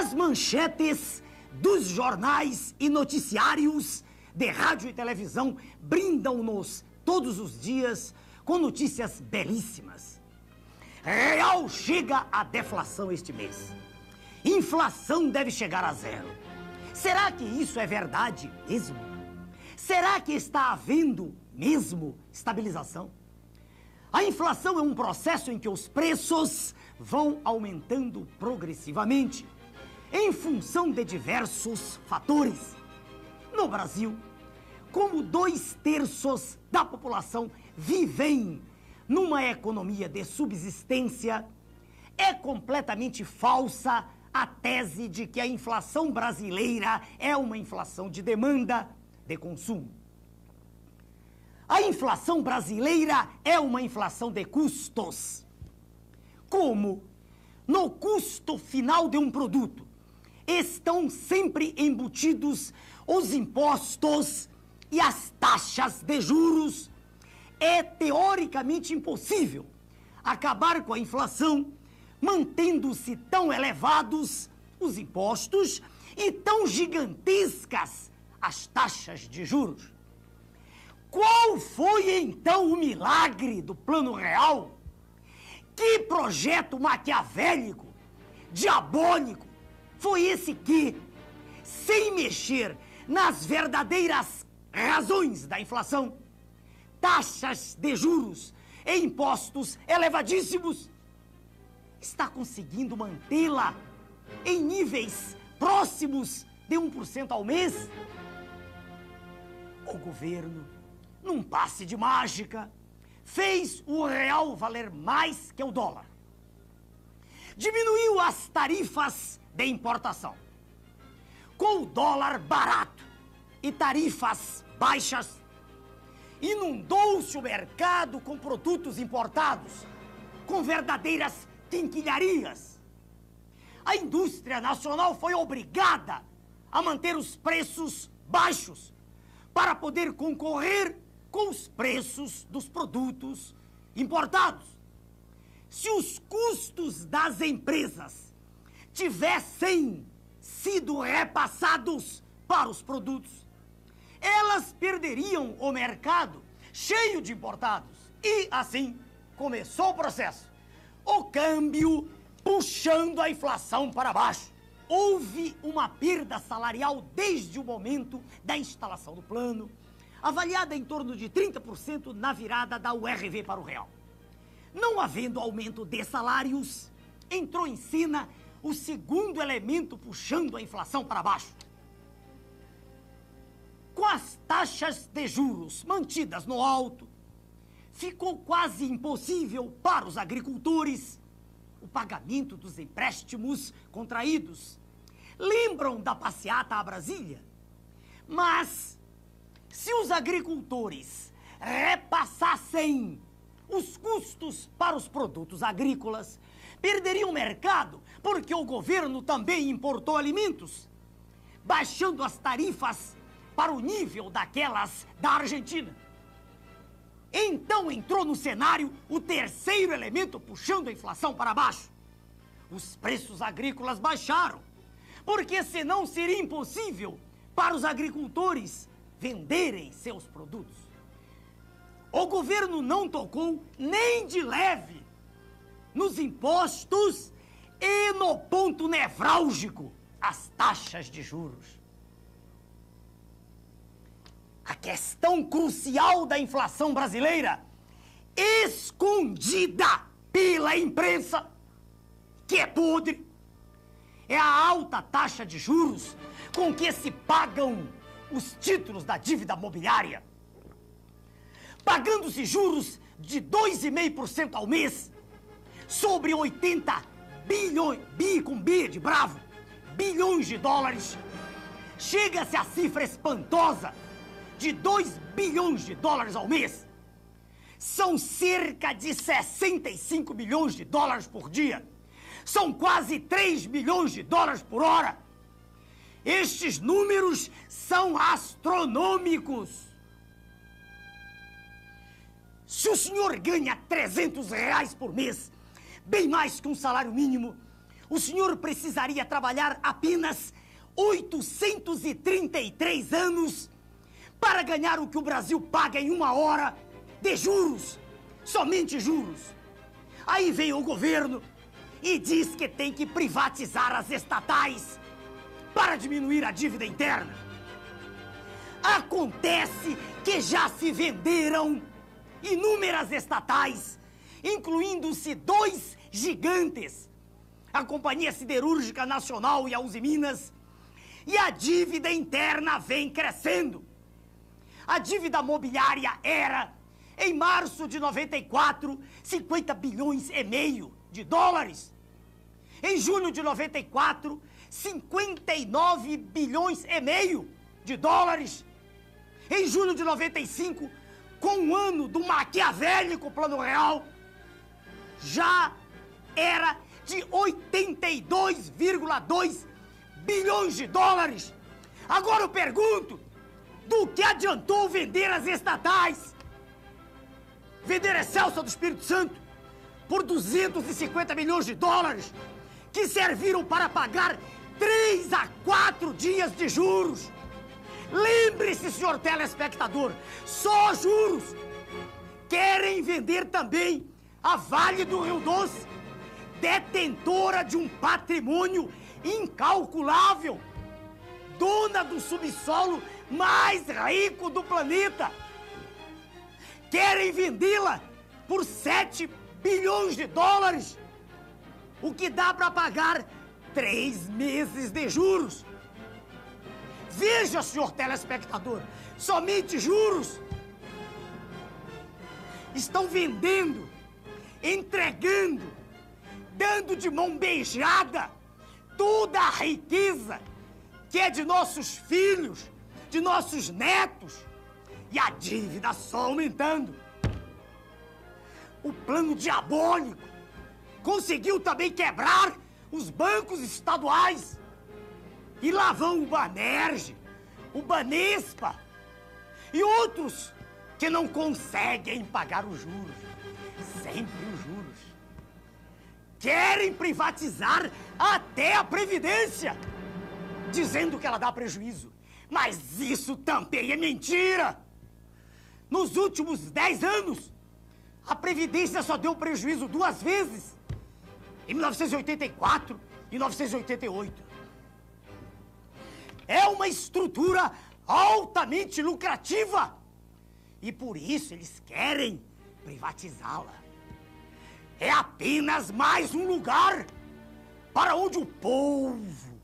As manchetes dos jornais e noticiários de rádio e televisão brindam-nos todos os dias com notícias belíssimas. Real chega a deflação este mês. Inflação deve chegar a zero. Será que isso é verdade mesmo? Será que está havendo mesmo estabilização? A inflação é um processo em que os preços vão aumentando progressivamente em função de diversos fatores. No Brasil, como 2/3 da população vivem numa economia de subsistência, é completamente falsa a tese de que a inflação brasileira é uma inflação de demanda, de consumo. A inflação brasileira é uma inflação de custos. Como no custo final de um produto estão sempre embutidos os impostos e as taxas de juros, é teoricamente impossível acabar com a inflação mantendo-se tão elevados os impostos e tão gigantescas as taxas de juros. Qual foi então o milagre do Plano Real? Que projeto maquiavélico, diabólico, foi esse que, sem mexer nas verdadeiras razões da inflação, taxas de juros e impostos elevadíssimos, está conseguindo mantê-la em níveis próximos de 1% ao mês? O governo, num passe de mágica, fez o real valer mais que o dólar. Diminuiu as tarifas de importação. Com o dólar barato e tarifas baixas, inundou-se o mercado com produtos importados, com verdadeiras quinquilharias. A indústria nacional foi obrigada a manter os preços baixos para poder concorrer com os preços dos produtos importados. Se os custos das empresas tivessem sido repassados para os produtos, elas perderiam o mercado cheio de importados. E assim começou o processo. O câmbio puxando a inflação para baixo. Houve uma perda salarial desde o momento da instalação do plano, avaliada em torno de 30% na virada da URV para o real. Não havendo aumento de salários, entrou em cena o segundo elemento puxando a inflação para baixo. Com as taxas de juros mantidas no alto, ficou quase impossível para os agricultores o pagamento dos empréstimos contraídos. Lembram da passeata a Brasília? Mas, se os agricultores repassassem os custos para os produtos agrícolas, perderiam o mercado, porque o governo também importou alimentos, baixando as tarifas para o nível daquelas da Argentina. Então entrou no cenário o terceiro elemento puxando a inflação para baixo. Os preços agrícolas baixaram, porque senão seria impossível para os agricultores venderem seus produtos. O governo não tocou nem de leve nos impostos e no ponto nevrálgico, as taxas de juros. A questão crucial da inflação brasileira, escondida pela imprensa, que é podre, é a alta taxa de juros com que se pagam os títulos da dívida mobiliária. Pagando-se juros de 2,5% ao mês sobre 80 bilhões, bilhões de dólares. Chega-se à cifra espantosa de 2 bilhões de dólares ao mês. São cerca de 65 milhões de dólares por dia. São quase 3 milhões de dólares por hora. Estes números são astronômicos. Se o senhor ganha R$300 por mês, bem mais que um salário mínimo, o senhor precisaria trabalhar apenas 833 anos para ganhar o que o Brasil paga em 1 hora de juros, somente juros. Aí vem o governo e diz que tem que privatizar as estatais para diminuir a dívida interna. Acontece que já se venderam inúmeras estatais, incluindo-se 2 gigantes, a Companhia Siderúrgica Nacional e a Usiminas, e a dívida interna vem crescendo. A dívida mobiliária era, em março de 94, 50 bilhões e meio de dólares. Em julho de 94, 59 bilhões e meio de dólares. Em julho de 95, com o ano do maquiavélico Plano Real, já era de 82,2 bilhões de dólares. Agora eu pergunto, do que adiantou vender as estatais? Vender a Celsa do Espírito Santo por 250 milhões de dólares, que serviram para pagar 3 a 4 dias de juros. Lembre-se, senhor telespectador, só juros. Querem vender também a Vale do Rio Doce, detentora de um patrimônio incalculável, dona do subsolo mais rico do planeta. Querem vendê-la por 7 bilhões de dólares, o que dá para pagar 3 meses de juros. Veja, senhor telespectador, somente juros. Estão vendendo, entregando, dando de mão beijada toda a riqueza que é de nossos filhos, de nossos netos, e a dívida só aumentando. O plano diabólico conseguiu também quebrar os bancos estaduais. E lá vão o Banerj, o Banespa e outros que não conseguem pagar os juros. Sempre os juros. Querem privatizar até a Previdência, dizendo que ela dá prejuízo. Mas isso também é mentira. Nos últimos 10 anos, a Previdência só deu prejuízo 2 vezes. Em 1984 e 1988. É uma estrutura altamente lucrativa. E por isso eles querem privatizá-la. É apenas mais um lugar para onde o povo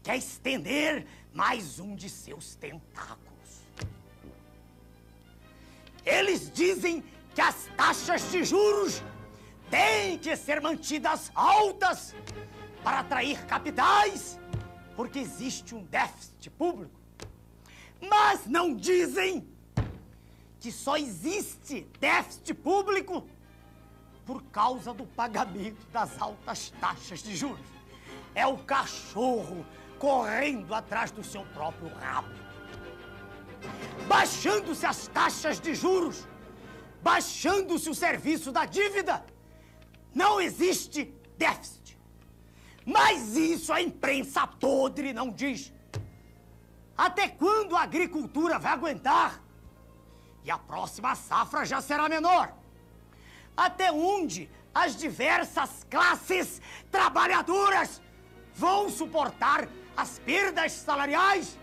quer estender mais um de seus tentáculos. Eles dizem que as taxas de juros têm que ser mantidas altas para atrair capitais, porque existe um déficit público. Mas não dizem que só existe déficit público por causa do pagamento das altas taxas de juros. É o cachorro correndo atrás do seu próprio rabo. Baixando-se as taxas de juros, baixando-se o serviço da dívida, não existe déficit. Mas isso a imprensa podre não diz. Até quando a agricultura vai aguentar? E a próxima safra já será menor. Até onde as diversas classes trabalhadoras vão suportar as perdas salariais?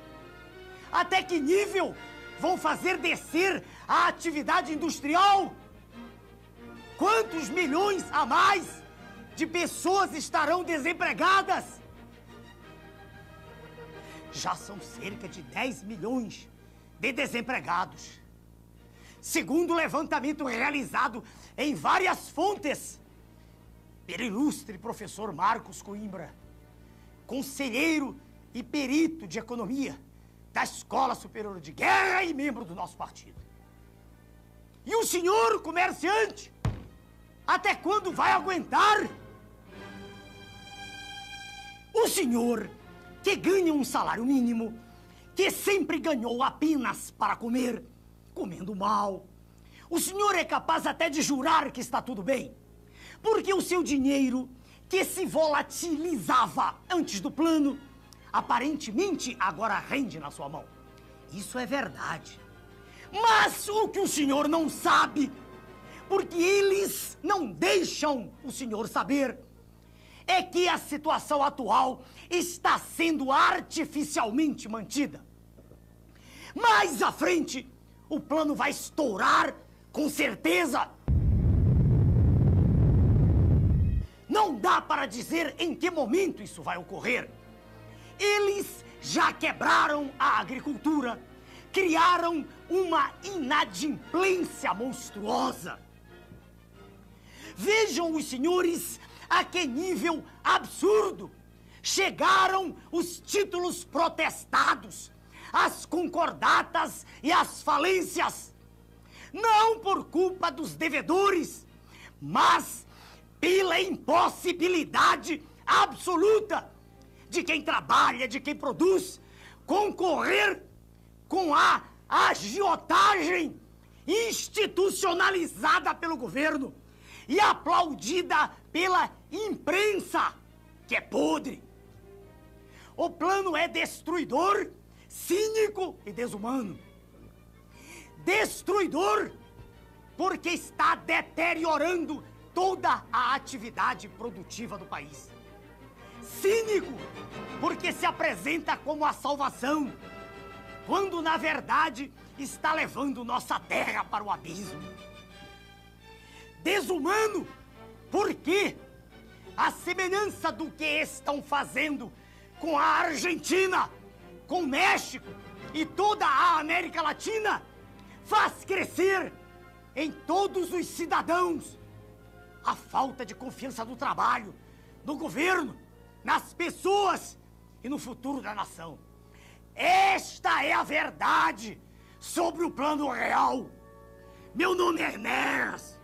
Até que nível vão fazer descer a atividade industrial? Quantos milhões a mais de pessoas estarão desempregadas? Já são cerca de 10 milhões de desempregados. Segundo o levantamento realizado em várias fontes pelo ilustre professor Marcos Coimbra, conselheiro e perito de economia da Escola Superior de Guerra e membro do nosso partido. E o senhor comerciante, até quando vai aguentar? O senhor que ganha um salário mínimo, que sempre ganhou apenas para comer, comendo mal. O senhor é capaz até de jurar que está tudo bem, porque o seu dinheiro que se volatilizava antes do plano, aparentemente agora rende na sua mão. Isso é verdade. Mas o que o senhor não sabe, porque eles não deixam o senhor saber, é que a situação atual está sendo artificialmente mantida. Mais à frente, o plano vai estourar com certeza. Não dá para dizer em que momento isso vai ocorrer. Eles já quebraram a agricultura, criaram uma inadimplência monstruosa. Vejam os senhores a que nível absurdo chegaram os títulos protestados, as concordatas e as falências. Não por culpa dos devedores, mas pela impossibilidade absoluta de quem trabalha, de quem produz, concorrer com a agiotagem institucionalizada pelo governo e aplaudida pela imprensa, que é podre. O plano é destruidor, cínico e desumano. Destruidor porque está deteriorando toda a atividade produtiva do país. Cínico porque se apresenta como a salvação, quando na verdade está levando nossa terra para o abismo. Desumano porque, à semelhança do que estão fazendo com a Argentina, com o México e toda a América Latina, faz crescer em todos os cidadãos a falta de confiança no trabalho, no governo, nas pessoas e no futuro da nação. Esta é a verdade sobre o plano real. Meu nome é Ernest.